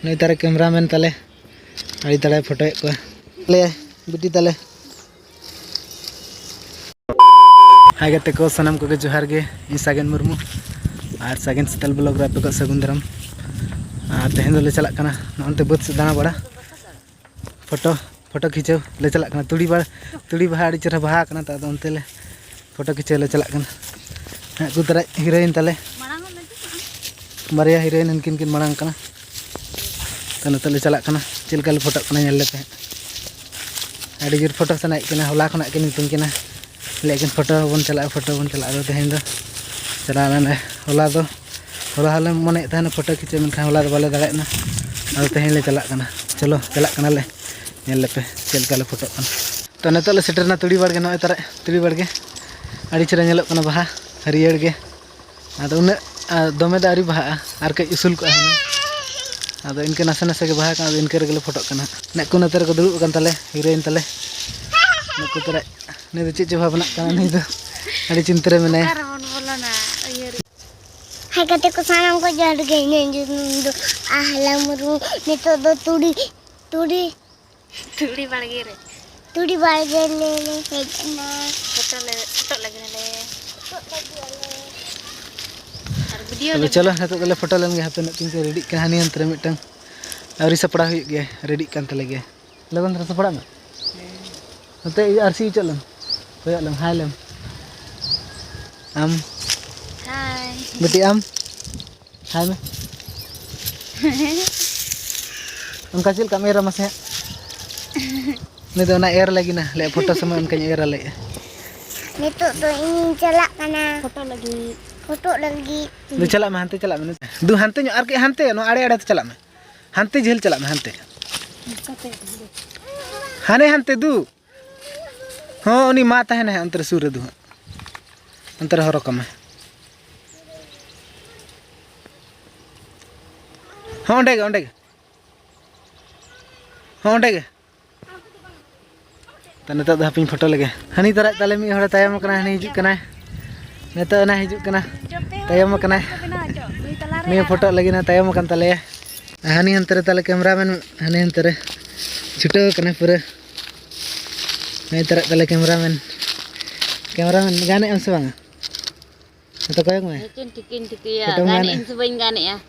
नई तारे कैमरामैन ताले आड़ी ताले फोटो को ले बिटी ताले हाय गते को सनम को जोहार गे इ सागेन मुर्मू और सागेन सेतल ब्लॉग रे आपको सगुन दाराम तेहन ले चला कना नोंते बद से दाना बड़ा फोटो खींचो ले चला कना तुड़ी बाहा आड़ी चेहरा बाहा कना ता ओनते ले फोटो खींचो ले चला कना को तरा हीरोइन ताले बारिया हीरोइन इनकिन किन मांग कना तो नते ले चला कना चिलका ले फोटो कना नेल लेते आड़ी जोर फोटो सनाई कना होला खना किन मितुं कना लेकिन फोटो बन चला दो तेहन दो चला ना होला हले मने तहन फोटो खींचे मनखा होला बाले दाड़ेना और तेहन ले चला कना चलो चला कना ले नेल लेपे चिलका ले फोटो कना तो नते ले सेटरना तुड़ी बाड़गे नय तारे तुड़ी बाड़गे आड़ी चेहरा नेलोग कना बाहा हरियर गे आदो उन्ने दमे दारी बाहा आर कई उसूल को हना आदो इनके नासे नासे के बाहा कना इनके रेगले फोटो कना नेकु नते रे को दुड़ुब कन ताले हीरोइन ताले नेकु तरे ने दो चीज भावना कना नहीं दो आड़ी चिंता रे मेने हाय कते को सानाम को जड़ गई ने जो आहला मुरु ने तो दो तुड़ी बाड़गे ले हेजना फोटो लगने ले तो चलो नतो ले फोटो लेन गे हापे नकिन के रेडी कहानी अंतर मिटंग आवरी सपड़ा हुई गे रेडी कान तले गे लगन रे सपड़ा में नते आरसी चलन कोयलम हाय लम हाय बेटी हाय में उनका चिल का मेरा मसे ने दो ना एर लगी ना ले फोटो समय उनका एर ले ने तो इन चला कना फोटो लगी दु चला में हंते चला में दु हंते आर के हंते नो आड़े आड़े चला में हंते झेल चला में हंते हाने हंते दु हाँ उनी मा तहन है अंतर सूर दु अंतर हरो कम है हाँ ओंडे गे हाँ ओंडे गे तो नता दो हापिन फोटो लगे हनी तरह ताले मी हड़ा तायम कना हनी हिजुक कना नता ना हिजुक कना तायम कना मी फोटो लगे ना तायम कन ताले हनी अंतर ताले कैमरामैन हनी अंतर छुटो कना पूरा नहीं तरह ताले कैमरामैन गाने हम से बांगा तो कोयक में ठिकिन या गाने इन से बइन गाने या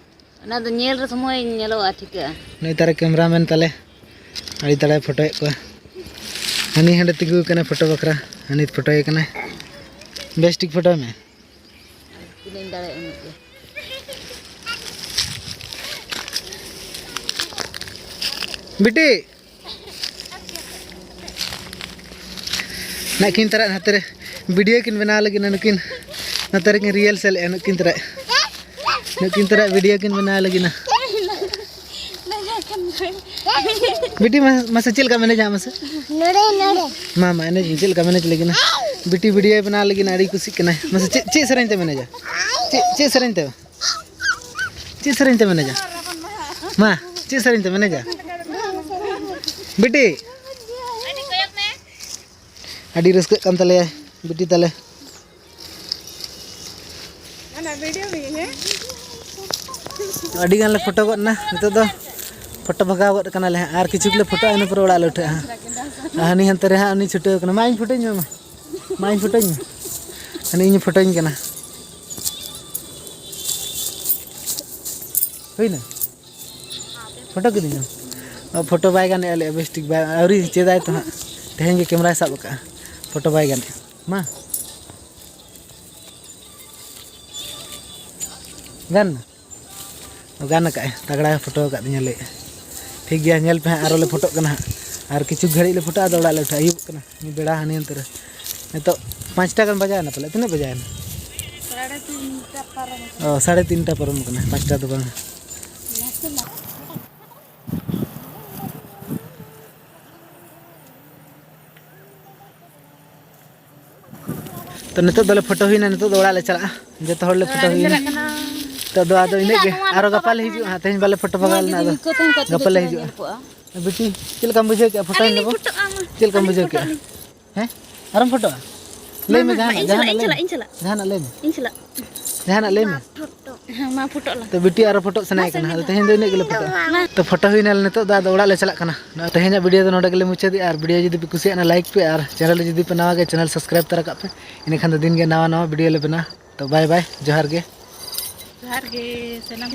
ना तो नेल रे समय नेलो ठीक है नहीं तरह कैमरामैन ताले आड़ी ताले फोटो को हनी हंडे तिगु कने फोटो बकरा हनी फोटो कने बेस्टिक फोटो में किलेन दाड़े उनके बेटी नकिन तरह हतरे वीडियो किन बना लगी नकिन नतरे किन रियल सेल नकिन तरह वीडियो किन बना लगी ना बेटी मसे चिल का मैंने जा मसे नड़े मामा ने चिल का मैंने लगी ना बेटी वीडियो बना लगी ना आड़ी कुछ कना मसे चे सरन ते मैंने जा चे सरन ते मैंने जा मां चे सरन ते मैंने जा बेटी आड़ी रस्क कन तले बेटी तले ना वीडियो भी है आड़ी गान ले फोटो को ना नितो दो फोटो भगाव कना ले आर किछुले फोटो आने पर ओड़ा लठे हनी हंते रे हनी छुटे कना माइन फोटो हनी इन फोटो कना होइना फोटो के दिन फोटो बाय गाने ले बेस्टिक बाय आवरी चेदाय तो तेहन के कैमरा साब का फोटो बाय गाने मा गान का तगड़ा फोटो का दिया ले ठीक गया नेल पे आरो ले फोटो कना और किछु घड़ी ले फोटो आदो ओड़ा ले उठा आयुब कना नि बेड़ा हनी अंतर तो 5 टा बजाय ना पले तने बजाय ना 3:30 परम कना 5 टा तो बन तो नितो दले फोटो हुईना नितो ओड़ा ले चला जतो हर ले फोटो हुईना तो दो आदो इने के आरो गपाल हिजु हां तेन बाले फोटो बगाल ना दो गपाल हिजु बेटी चिल कम बुझे के फोटो लेबो चिल कम बुझे के हैं आराम फोटो ले में जहां ले में जहां ले में मा फोटो ला तो बिटी आरो फोटो सनाय कना आदो तेहेन दो इने गेले फोटो तो फोटो हुइना नितो दा ओड़ा ले चला कना तेहेन वीडियो दो नोडे गेले मुचादी और वीडियो जदि पे कुसिया ना लाइक पे और चैनल जदि पे नवा गे चैनल सब्सक्राइब तरा का पे इने खान दो दिन गे नवा नवा वीडियो ले बना तो बाय बाय जोहार गे सलाम